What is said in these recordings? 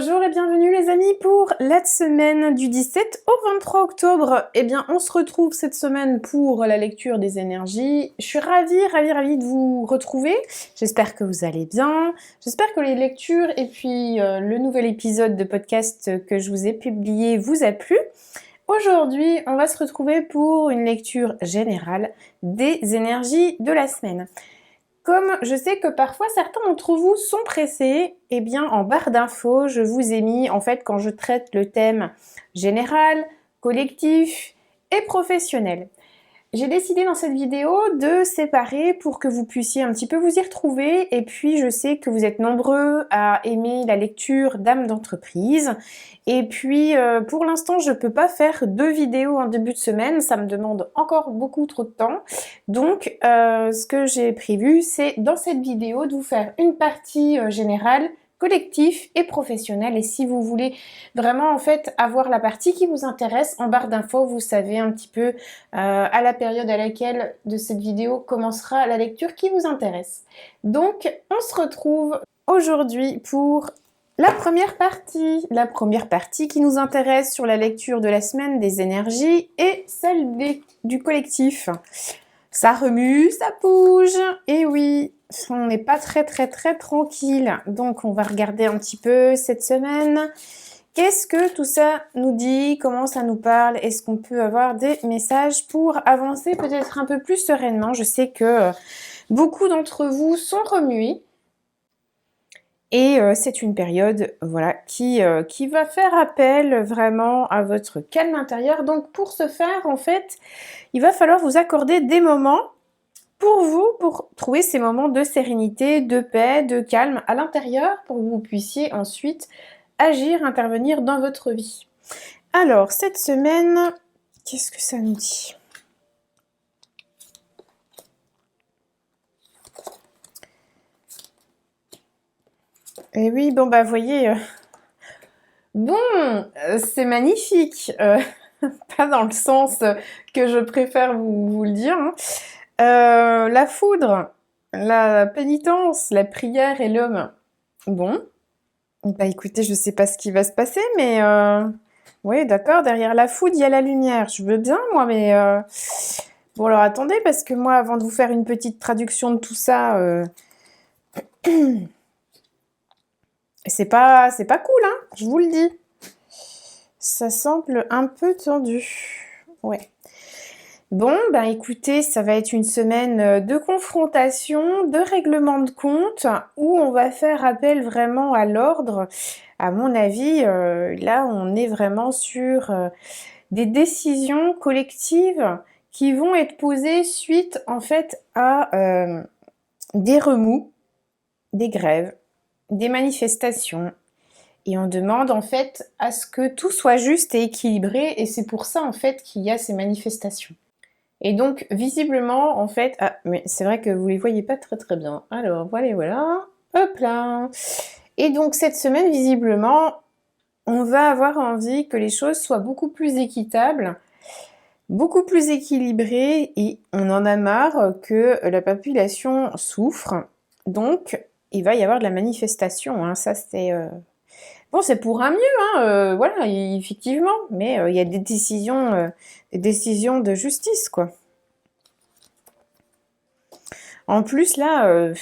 Bonjour et bienvenue les amis pour la semaine du 17 au 23 octobre. Eh bien, on se retrouve cette semaine pour la lecture des énergies. Je suis ravie de vous retrouver. J'espère que vous allez bien. J'espère que les lectures et puis le nouvel épisode de podcast que je vous ai publié vous a plu. Aujourd'hui, on va se retrouver pour une lecture générale des énergies de la semaine. Comme je sais que parfois certains d'entre vous sont pressés, eh bien en barre d'infos, je vous ai mis, en fait, quand je traite le thème général, collectif et professionnel. J'ai décidé dans cette vidéo de séparer pour que vous puissiez un petit peu vous y retrouver, et puis je sais que vous êtes nombreux à aimer la lecture d'âme d'entreprise, et puis pour l'instant je peux pas faire 2 vidéos en début de semaine, ça me demande encore beaucoup trop de temps, donc ce que j'ai prévu c'est dans cette vidéo de vous faire une partie générale, collectif et professionnel. Et si vous voulez vraiment en fait avoir la partie qui vous intéresse, en barre d'infos vous savez un petit peu à la période à laquelle de cette vidéo commencera la lecture qui vous intéresse. Donc on se retrouve aujourd'hui pour la première partie qui nous intéresse sur la lecture de la semaine des énergies et celle du collectif. Ça remue, ça bouge, et oui, on n'est pas très tranquille. Donc on va regarder un petit peu cette semaine. Qu'est-ce que tout ça nous dit? Comment ça nous parle? Est-ce qu'on peut avoir des messages pour avancer peut-être un peu plus sereinement? Je sais que beaucoup d'entre vous sont remués. Et c'est une période voilà, qui va faire appel vraiment à votre calme intérieur. Donc pour ce faire, en fait, il va falloir vous accorder des moments pour vous, pour trouver ces moments de sérénité, de paix, de calme à l'intérieur, pour que vous puissiez ensuite agir, intervenir dans votre vie. Alors, cette semaine, qu'est-ce que ça nous dit ? Eh oui, bon bah, voyez, c'est magnifique, pas dans le sens que je préfère vous le dire, hein. La foudre, la pénitence, la prière et l'homme. Bon, bah écoutez, je sais pas ce qui va se passer, mais oui, d'accord, derrière la foudre, il y a la lumière. Je veux bien, moi, mais bon, alors attendez, parce que moi, avant de vous faire une petite traduction de tout ça, c'est pas cool, hein, je vous le dis. Ça semble un peu tendu. Ouais. Bon, ben écoutez, ça va être une semaine de confrontation, de règlement de compte, où on va faire appel vraiment à l'ordre. À mon avis, là, on est vraiment sur des décisions collectives qui vont être posées suite, en fait, à des remous, des grèves, des manifestations. Et on demande, en fait, à ce que tout soit juste et équilibré, et c'est pour ça, en fait, qu'il y a ces manifestations. Et donc, visiblement, en fait... Ah, mais c'est vrai que vous les voyez pas très bien. Alors, voilà. Hop là. Et donc, cette semaine, visiblement, on va avoir envie que les choses soient beaucoup plus équitables, beaucoup plus équilibrées, et on en a marre que la population souffre. Donc, il va y avoir de la manifestation, hein. Ça, c'est... Bon, c'est pour un mieux, hein, voilà, effectivement, mais il y a des décisions de justice, quoi. En plus, là,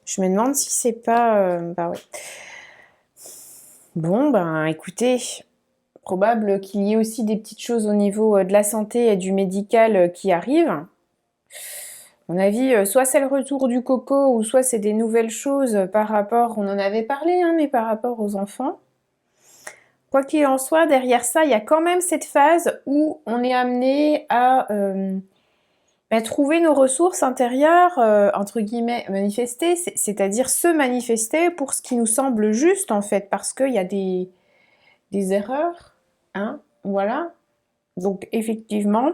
je me demande si c'est pas... bah ouais. Bon, ben écoutez, probable qu'il y ait aussi des petites choses au niveau de la santé et du médical qui arrivent. À mon avis, soit c'est le retour du coco, ou soit c'est des nouvelles choses par rapport... On en avait parlé, hein, mais par rapport aux enfants. Quoi qu'il en soit, derrière ça, il y a quand même cette phase où on est amené à trouver nos ressources intérieures, entre guillemets, manifester, c'est-à-dire se manifester pour ce qui nous semble juste, en fait, parce qu'il y a des erreurs, hein, voilà. Donc, effectivement,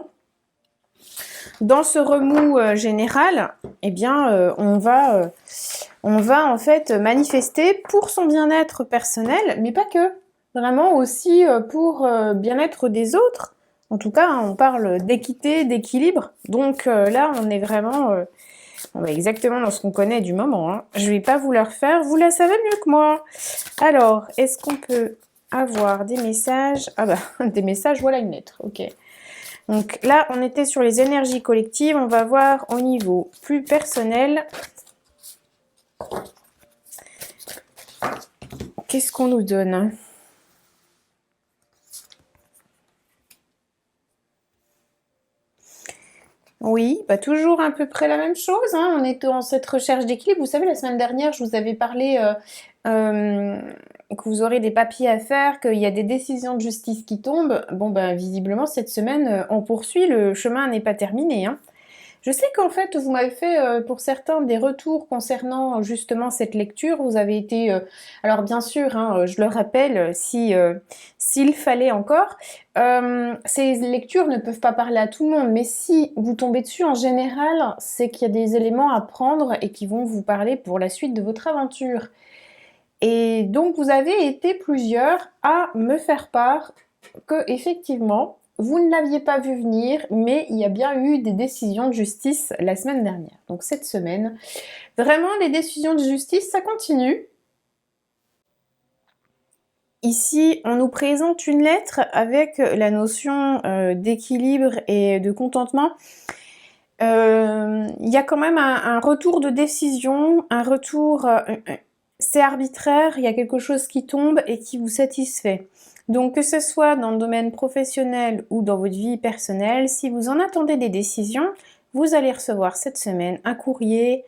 dans ce remous général, eh bien, on va en fait manifester pour son bien-être personnel, mais pas que. Vraiment aussi pour bien-être des autres. En tout cas, on parle d'équité, d'équilibre. Donc là, on est vraiment On va exactement dans ce qu'on connaît du moment. Hein. Je vais pas vous la refaire, vous la savez mieux que moi. Alors, est-ce qu'on peut avoir des messages? Ah bah, des messages, voilà une lettre, ok. Donc là, on était sur les énergies collectives. On va voir au niveau plus personnel. Qu'est-ce qu'on nous donne? Oui, bah toujours à peu près la même chose. Hein. On est dans cette recherche d'équilibre. Vous savez, la semaine dernière, je vous avais parlé que vous aurez des papiers à faire, qu'il y a des décisions de justice qui tombent. Bon, ben visiblement, cette semaine, on poursuit. Le chemin n'est pas terminé. Hein. Je sais qu'en fait, vous m'avez fait pour certains des retours concernant justement cette lecture. Vous avez été, alors bien sûr, hein, je le rappelle, si s'il fallait encore, ces lectures ne peuvent pas parler à tout le monde, mais si vous tombez dessus en général, c'est qu'il y a des éléments à prendre et qui vont vous parler pour la suite de votre aventure. Et donc vous avez été plusieurs à me faire part que effectivement vous ne l'aviez pas vu venir, mais il y a bien eu des décisions de justice la semaine dernière. Donc cette semaine, vraiment les décisions de justice, ça continue. Ici, on nous présente une lettre avec la notion d'équilibre et de contentement. Il y a quand même un retour de décision, un retour... c'est arbitraire, il y a quelque chose qui tombe et qui vous satisfait. Donc que ce soit dans le domaine professionnel ou dans votre vie personnelle, si vous en attendez des décisions, vous allez recevoir cette semaine un courrier,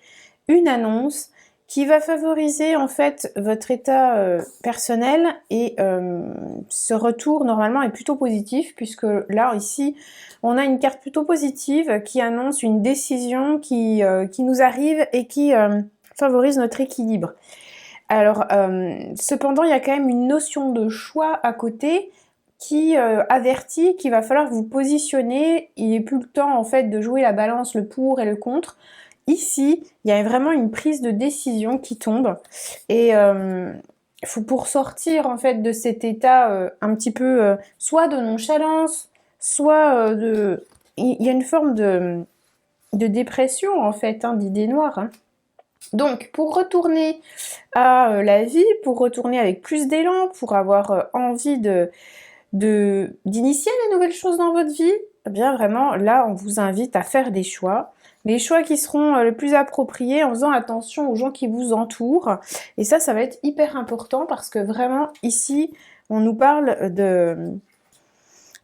une annonce qui va favoriser en fait votre état personnel et ce retour normalement est plutôt positif puisque là ici on a une carte plutôt positive qui annonce une décision qui nous arrive et qui favorise notre équilibre. Alors, cependant, il y a quand même une notion de choix à côté qui avertit qu'il va falloir vous positionner. Il n'est plus le temps, en fait, de jouer la balance, le pour et le contre. Ici, il y a vraiment une prise de décision qui tombe. Et faut pour sortir, en fait, de cet état un petit peu, soit de nonchalance, soit de... Il y a une forme de dépression, en fait, hein, d'idées noires, hein. Donc, pour retourner à la vie, pour retourner avec plus d'élan, pour avoir envie d'initier les nouvelles choses dans votre vie, eh bien vraiment, là, on vous invite à faire des choix. Les choix qui seront le plus appropriés en faisant attention aux gens qui vous entourent. Et ça va être hyper important parce que vraiment, ici, on nous parle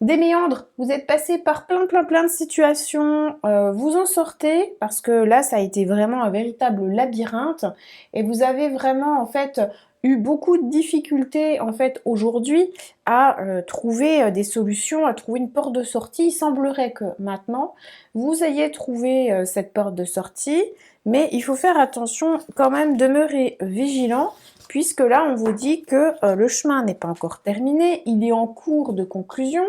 des méandres, vous êtes passé par plein de situations, vous en sortez parce que là ça a été vraiment un véritable labyrinthe et vous avez vraiment en fait eu beaucoup de difficultés en fait aujourd'hui à trouver des solutions, à trouver une porte de sortie. Il semblerait que maintenant vous ayez trouvé cette porte de sortie, mais il faut faire attention quand même, demeurer vigilant puisque là on vous dit que le chemin n'est pas encore terminé, il est en cours de conclusion,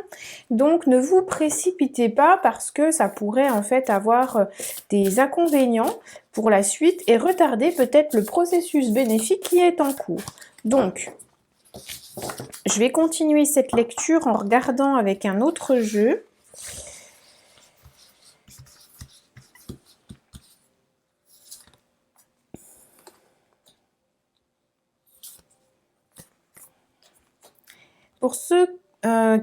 donc ne vous précipitez pas parce que ça pourrait en fait avoir des inconvénients pour la suite et retarder peut-être le processus bénéfique qui est en cours. Donc, je vais continuer cette lecture en regardant avec un autre jeu. Pour ceux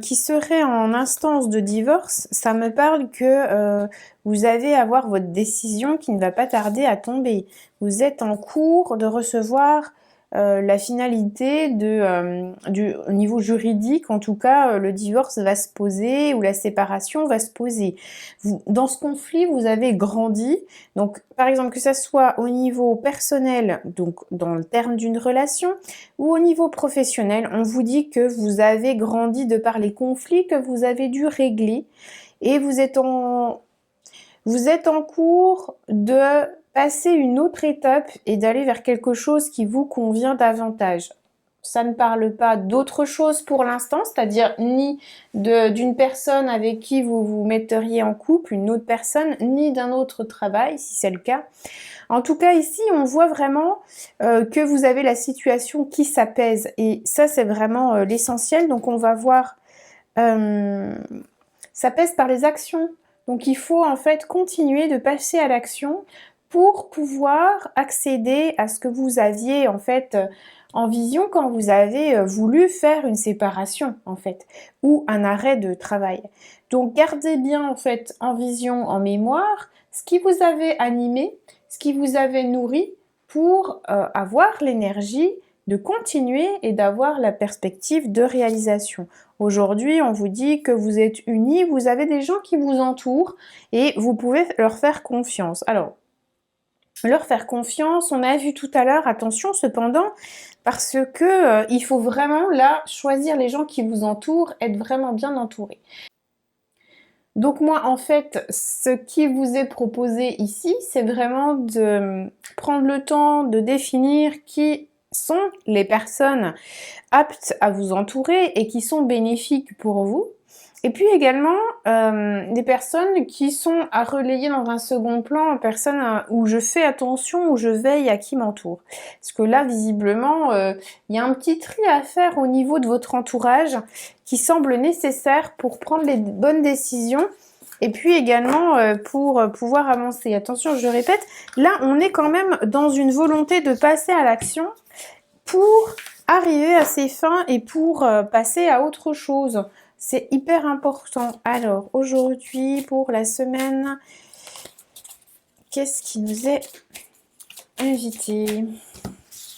qui seraient en instance de divorce, ça me parle que vous allez avoir votre décision qui ne va pas tarder à tomber. Vous êtes en cours de recevoir la finalité au niveau juridique, en tout cas, le divorce va se poser ou la séparation va se poser. Dans ce conflit, vous avez grandi. Donc, par exemple, que ça soit au niveau personnel, donc dans le terme d'une relation, ou au niveau professionnel, on vous dit que vous avez grandi de par les conflits que vous avez dû régler et vous êtes en cours de passer une autre étape et d'aller vers quelque chose qui vous convient davantage. Ça ne parle pas d'autre chose pour l'instant, c'est-à-dire ni d'une personne avec qui vous vous metteriez en couple, une autre personne, ni d'un autre travail, si c'est le cas. En tout cas, ici, on voit vraiment que vous avez la situation qui s'apaise. Et ça, c'est vraiment l'essentiel. Donc, on va voir... ça pèse par les actions. Donc, il faut en fait continuer de passer à l'action pour pouvoir accéder à ce que vous aviez en fait en vision quand vous avez voulu faire une séparation en fait ou un arrêt de travail. Donc gardez bien en fait en vision, en mémoire, ce qui vous avait animé, ce qui vous avait nourri pour avoir l'énergie de continuer et d'avoir la perspective de réalisation. Aujourd'hui, on vous dit que vous êtes unis, vous avez des gens qui vous entourent et vous pouvez leur faire confiance. Alors, leur faire confiance, on a vu tout à l'heure, attention cependant, parce que il faut vraiment là choisir les gens qui vous entourent, être vraiment bien entouré. Donc moi en fait, ce qui vous est proposé ici, c'est vraiment de prendre le temps de définir qui sont les personnes aptes à vous entourer et qui sont bénéfiques pour vous. Et puis également des personnes qui sont à relayer dans un second plan, personnes où je fais attention, où je veille à qui m'entoure. Parce que là, visiblement, il y a un petit tri à faire au niveau de votre entourage qui semble nécessaire pour prendre les bonnes décisions et puis également pour pouvoir avancer. Attention, je répète, là, on est quand même dans une volonté de passer à l'action pour arriver à ses fins et pour passer à autre chose. C'est hyper important. Alors, aujourd'hui, pour la semaine, qu'est-ce qui nous est invité?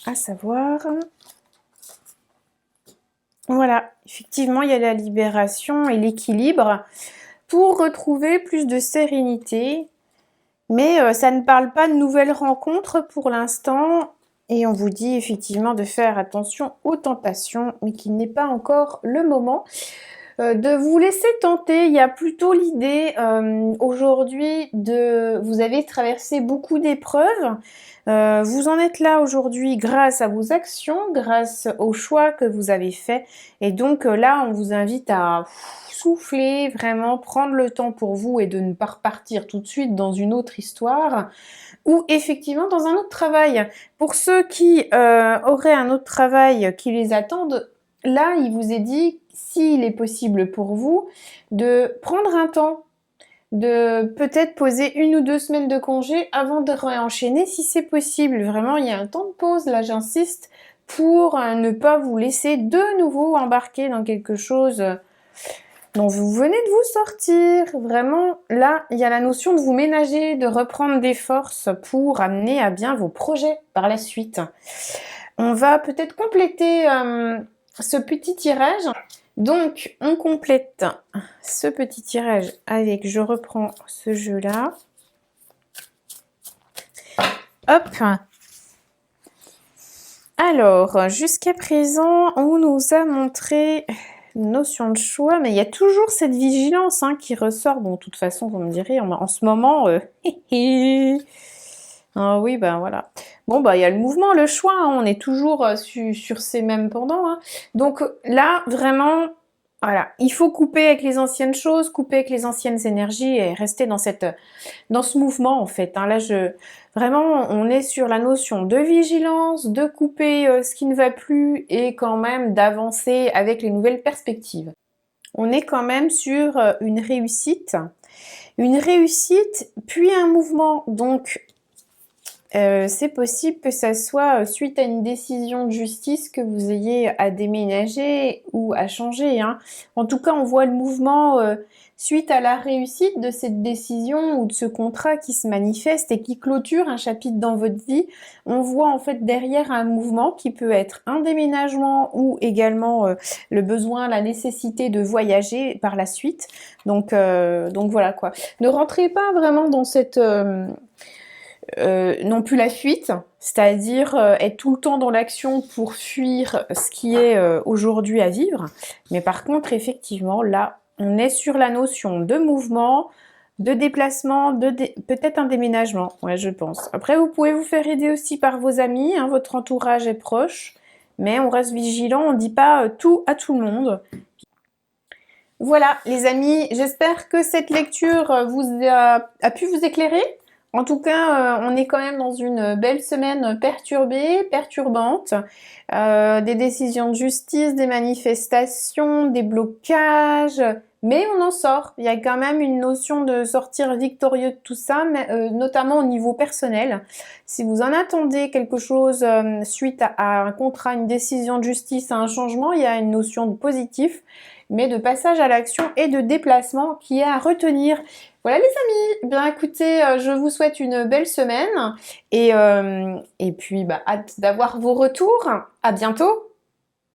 À savoir... Voilà, effectivement, il y a la libération et l'équilibre pour retrouver plus de sérénité. Mais ça ne parle pas de nouvelles rencontres pour l'instant. Et on vous dit effectivement de faire attention aux tentations, mais qu'il n'est pas encore le moment de vous laisser tenter. Il y a plutôt l'idée aujourd'hui de... Vous avez traversé beaucoup d'épreuves. Vous en êtes là aujourd'hui grâce à vos actions, grâce aux choix que vous avez faits. Et donc là, on vous invite à souffler, vraiment prendre le temps pour vous et de ne pas repartir tout de suite dans une autre histoire ou effectivement dans un autre travail. Pour ceux qui auraient un autre travail qui les attendent, là, il vous est dit, s'il est possible pour vous, de prendre un temps, de peut-être poser 1 ou 2 semaines de congé avant de réenchaîner si c'est possible. Vraiment, il y a un temps de pause, là j'insiste, pour ne pas vous laisser de nouveau embarquer dans quelque chose dont vous venez de vous sortir. Vraiment, là, il y a la notion de vous ménager, de reprendre des forces pour amener à bien vos projets par la suite. On va peut-être compléter ce petit tirage. Donc, on complète ce petit tirage avec, je reprends ce jeu-là. Hop. Alors, jusqu'à présent, on nous a montré une notion de choix, mais il y a toujours cette vigilance qui ressort. Bon, de toute façon, vous me direz, en ce moment... Ah oui, ben voilà. Bon, bah il y a le mouvement, le choix, on est toujours sur ces mêmes pendants. Donc là, vraiment, voilà, il faut couper avec les anciennes choses, couper avec les anciennes énergies et rester dans ce mouvement en fait. Là, vraiment, on est sur la notion de vigilance, de couper ce qui ne va plus et quand même d'avancer avec les nouvelles perspectives. On est quand même sur une réussite puis un mouvement. Donc c'est possible que ça soit suite à une décision de justice que vous ayez à déménager ou à changer. En tout cas, on voit le mouvement suite à la réussite de cette décision ou de ce contrat qui se manifeste et qui clôture un chapitre dans votre vie. On voit en fait derrière un mouvement qui peut être un déménagement ou également le besoin, la nécessité de voyager par la suite. Donc voilà quoi. Ne rentrez pas vraiment dans cette... non plus la fuite, c'est-à-dire être tout le temps dans l'action pour fuir ce qui est aujourd'hui à vivre. Mais par contre, effectivement, là, on est sur la notion de mouvement, de déplacement, peut-être un déménagement, ouais, je pense. Après, vous pouvez vous faire aider aussi par vos amis, votre entourage est proche, mais on reste vigilant, on ne dit pas tout à tout le monde. Voilà, les amis, j'espère que cette lecture a pu vous éclairer. En tout cas, on est quand même dans une belle semaine perturbée, perturbante. Des décisions de justice, des manifestations, des blocages, mais on en sort. Il y a quand même une notion de sortir victorieux de tout ça, mais, notamment au niveau personnel. Si vous en attendez quelque chose suite à un contrat, une décision de justice, à un changement, il y a une notion de positif, mais de passage à l'action et de déplacement qui est à retenir. Voilà les amis, bien écoutez, je vous souhaite une belle semaine et puis bah, hâte d'avoir vos retours. À bientôt.